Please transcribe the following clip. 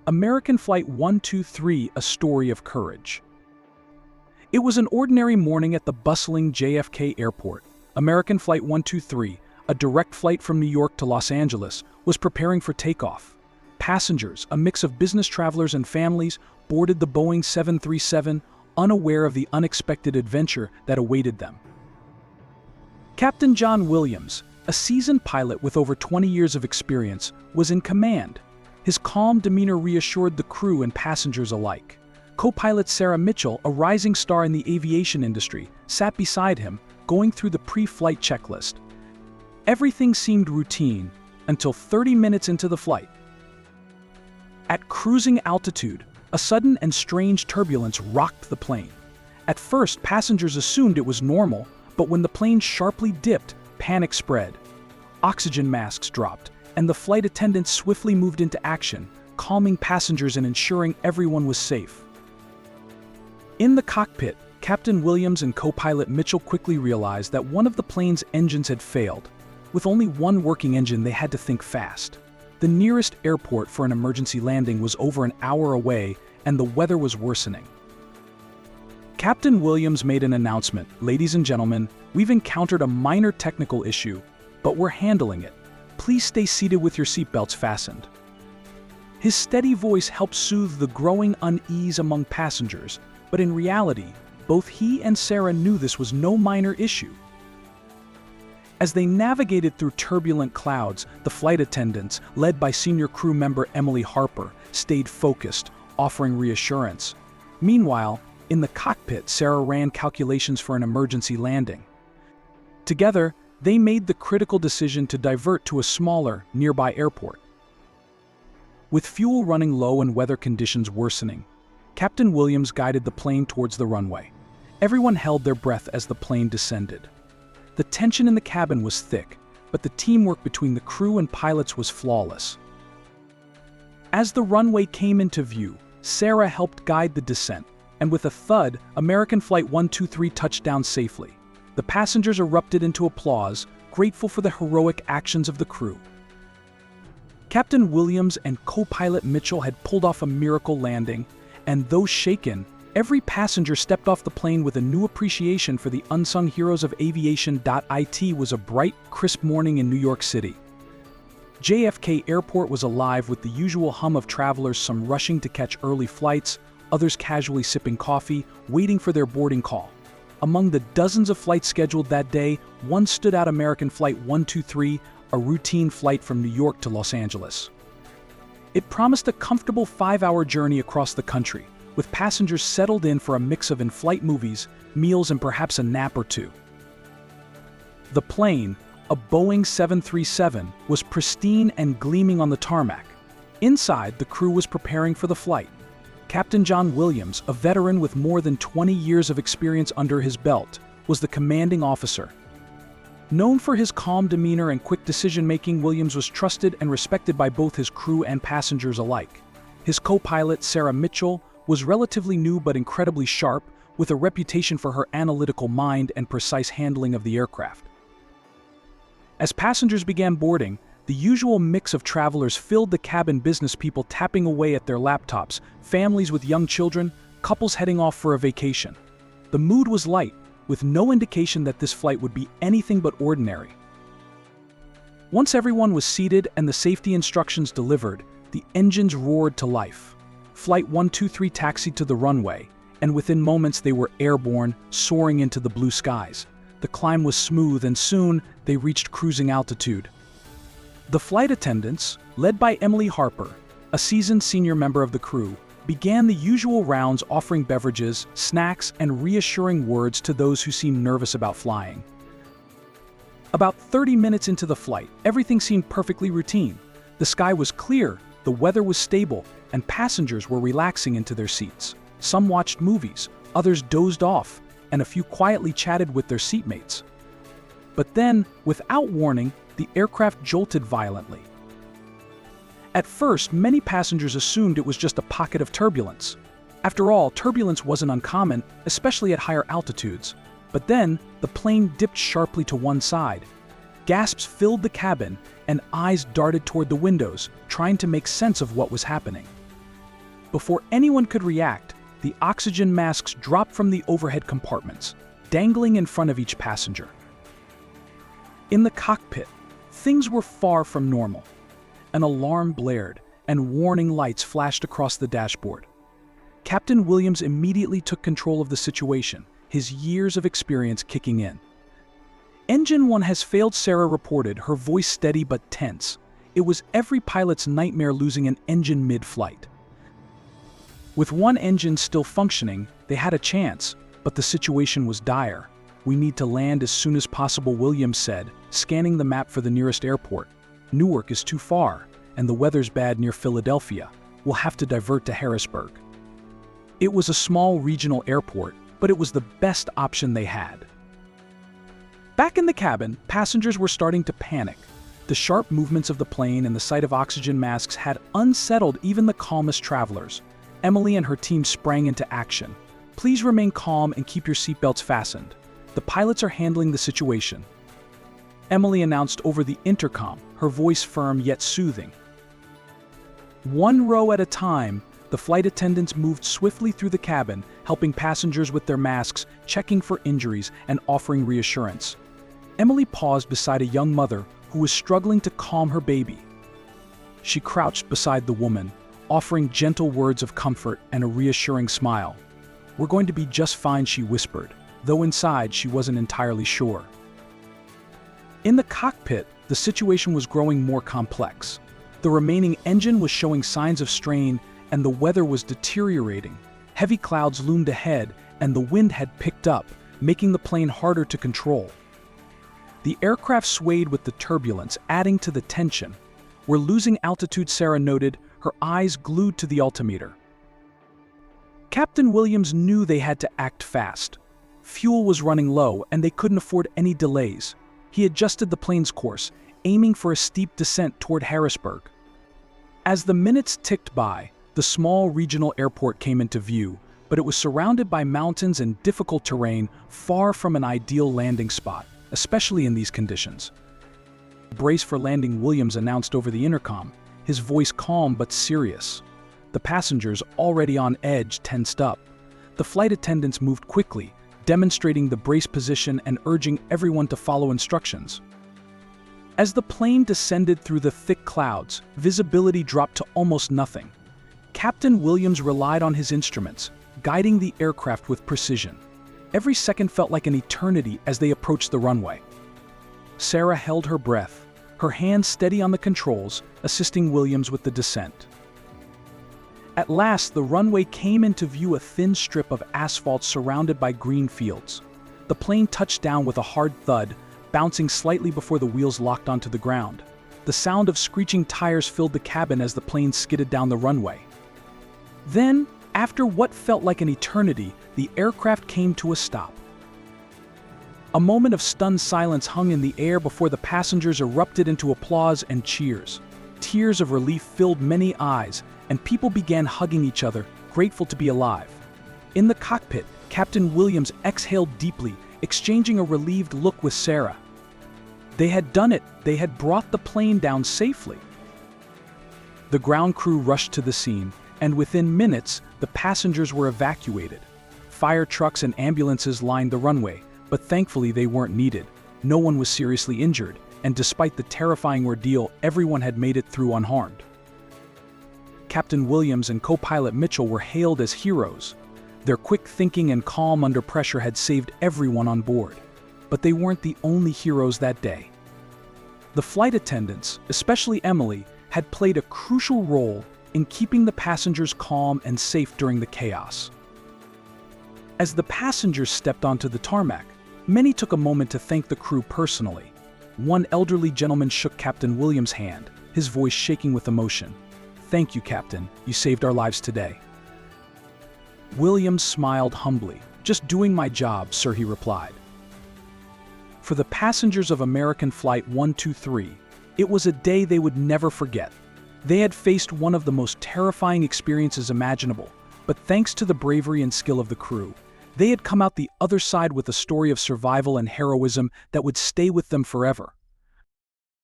American Flight 123, A Story of Courage. It was an ordinary morning at the bustling JFK airport. American Flight 123, a direct flight from New York to Los Angeles, was preparing for takeoff. Passengers, a mix of business travelers and families, boarded the Boeing 737, unaware of the unexpected adventure that awaited them. Captain John Williams, a seasoned pilot with over 20 years of experience, was in command. His calm demeanor reassured the crew and passengers alike. Co-pilot Sarah Mitchell, a rising star in the aviation industry, sat beside him, going through the pre-flight checklist. Everything seemed routine until 30 minutes into the flight. At cruising altitude, a sudden and strange turbulence rocked the plane. At first, passengers assumed it was normal, but when the plane sharply dipped, panic spread. Oxygen masks dropped, and the flight attendants swiftly moved into action, calming passengers and ensuring everyone was safe. In the cockpit, Captain Williams and co-pilot Mitchell quickly realized that one of the plane's engines had failed. With only one working engine, they had to think fast. The nearest airport for an emergency landing was over an hour away, and the weather was worsening. Captain Williams made an announcement. "Ladies and gentlemen, we've encountered a minor technical issue, but we're handling it. Please stay seated with your seatbelts fastened." His steady voice helped soothe the growing unease among passengers, but in reality, both he and Sarah knew this was no minor issue. As they navigated through turbulent clouds, the flight attendants, led by senior crew member Emily Harper, stayed focused, offering reassurance. Meanwhile, in the cockpit, Sarah ran calculations for an emergency landing. Together, they made the critical decision to divert to a smaller, nearby airport. With fuel running low and weather conditions worsening, Captain Williams guided the plane towards the runway. Everyone held their breath as the plane descended. The tension in the cabin was thick, but the teamwork between the crew and pilots was flawless. As the runway came into view, Sarah helped guide the descent, and with a thud, American Flight 123 touched down safely. The passengers erupted into applause, grateful for the heroic actions of the crew. Captain Williams and co-pilot Mitchell had pulled off a miracle landing, and though shaken, every passenger stepped off the plane with a new appreciation for the unsung heroes of aviation. It was a bright, crisp morning in New York City. JFK Airport was alive with the usual hum of travelers, some rushing to catch early flights, others casually sipping coffee, waiting for their boarding call. Among the dozens of flights scheduled that day, one stood out: American Flight 123, a routine flight from New York to Los Angeles. It promised a comfortable 5-hour journey across the country, with passengers settled in for a mix of in-flight movies, meals, and perhaps a nap or two. The plane, a Boeing 737, was pristine and gleaming on the tarmac. Inside, the crew was preparing for the flight. Captain John Williams, a veteran with more than 20 years of experience under his belt, was the commanding officer. Known for his calm demeanor and quick decision-making, Williams was trusted and respected by both his crew and passengers alike. His co-pilot, Sarah Mitchell, was relatively new but incredibly sharp, with a reputation for her analytical mind and precise handling of the aircraft. As passengers began boarding, the usual mix of travelers filled the cabin: business people tapping away at their laptops, families with young children, couples heading off for a vacation. The mood was light, with no indication that this flight would be anything but ordinary. Once everyone was seated and the safety instructions delivered, the engines roared to life. Flight 123 taxied to the runway, and within moments they were airborne, soaring into the blue skies. The climb was smooth, and soon they reached cruising altitude. The flight attendants, led by Emily Harper, a seasoned senior member of the crew, began the usual rounds, offering beverages, snacks, and reassuring words to those who seemed nervous about flying. About 30 minutes into the flight, everything seemed perfectly routine. The sky was clear, the weather was stable, and passengers were relaxing into their seats. Some watched movies, others dozed off, and a few quietly chatted with their seatmates. But then, without warning, the aircraft jolted violently. At first, many passengers assumed it was just a pocket of turbulence. After all, turbulence wasn't uncommon, especially at higher altitudes. But then, the plane dipped sharply to one side. Gasps filled the cabin, and eyes darted toward the windows, trying to make sense of what was happening. Before anyone could react, the oxygen masks dropped from the overhead compartments, dangling in front of each passenger. In the cockpit, things were far from normal. An alarm blared, and warning lights flashed across the dashboard. Captain Williams immediately took control of the situation, his years of experience kicking in. "Engine 1 has failed," Sarah reported, her voice steady but tense. It was every pilot's nightmare losing an engine mid-flight. With one engine still functioning, they had a chance, but the situation was dire. "We need to land as soon as possible," Williams said, scanning the map for the nearest airport. "Newark is too far, and the weather's bad near Philadelphia. We'll have to divert to Harrisburg." It was a small regional airport, but it was the best option they had. Back in the cabin, passengers were starting to panic. The sharp movements of the plane and the sight of oxygen masks had unsettled even the calmest travelers. Emily and her team sprang into action. "Please remain calm and keep your seatbelts fastened. The pilots are handling the situation," Emily announced over the intercom, her voice firm yet soothing. One row at a time, the flight attendants moved swiftly through the cabin, helping passengers with their masks, checking for injuries, and offering reassurance. Emily paused beside a young mother who was struggling to calm her baby. She crouched beside the woman, offering gentle words of comfort and a reassuring smile. "We're going to be just fine," she whispered, though inside she wasn't entirely sure. In the cockpit, the situation was growing more complex. The remaining engine was showing signs of strain, and the weather was deteriorating. Heavy clouds loomed ahead, and the wind had picked up, making the plane harder to control. The aircraft swayed with the turbulence, adding to the tension. "We're losing altitude," Sarah noted, her eyes glued to the altimeter. Captain Williams knew they had to act fast. Fuel was running low, and they couldn't afford any delays. He adjusted the plane's course, aiming for a steep descent toward Harrisburg. As the minutes ticked by, the small regional airport came into view, but it was surrounded by mountains and difficult terrain, far from an ideal landing spot, especially in these conditions. "Brace for landing," Williams announced over the intercom, his voice calm but serious. The passengers, already on edge, tensed up. The flight attendants moved quickly, demonstrating the brace position and urging everyone to follow instructions. As the plane descended through the thick clouds, visibility dropped to almost nothing. Captain Williams relied on his instruments, guiding the aircraft with precision. Every second felt like an eternity as they approached the runway. Sarah held her breath, her hands steady on the controls, assisting Williams with the descent. At last, the runway came into view, a thin strip of asphalt surrounded by green fields. The plane touched down with a hard thud, bouncing slightly before the wheels locked onto the ground. The sound of screeching tires filled the cabin as the plane skidded down the runway. Then, after what felt like an eternity, the aircraft came to a stop. A moment of stunned silence hung in the air before the passengers erupted into applause and cheers. Tears of relief filled many eyes, and people began hugging each other, grateful to be alive. In the cockpit, Captain Williams exhaled deeply, exchanging a relieved look with Sarah. They had done it. They had brought the plane down safely. The ground crew rushed to the scene, and within minutes, the passengers were evacuated. Fire trucks and ambulances lined the runway, but thankfully they weren't needed. No one was seriously injured, and despite the terrifying ordeal, everyone had made it through unharmed. Captain Williams and co-pilot Mitchell were hailed as heroes. Their quick thinking and calm under pressure had saved everyone on board. But they weren't the only heroes that day. The flight attendants, especially Emily, had played a crucial role in keeping the passengers calm and safe during the chaos. As the passengers stepped onto the tarmac, many took a moment to thank the crew personally. One elderly gentleman shook Captain Williams' hand, his voice shaking with emotion. "Thank you, Captain. You saved our lives today." Williams smiled humbly. "Just doing my job, sir," he replied. For the passengers of American Flight 123, it was a day they would never forget. They had faced one of the most terrifying experiences imaginable, but thanks to the bravery and skill of the crew, they had come out the other side with a story of survival and heroism that would stay with them forever.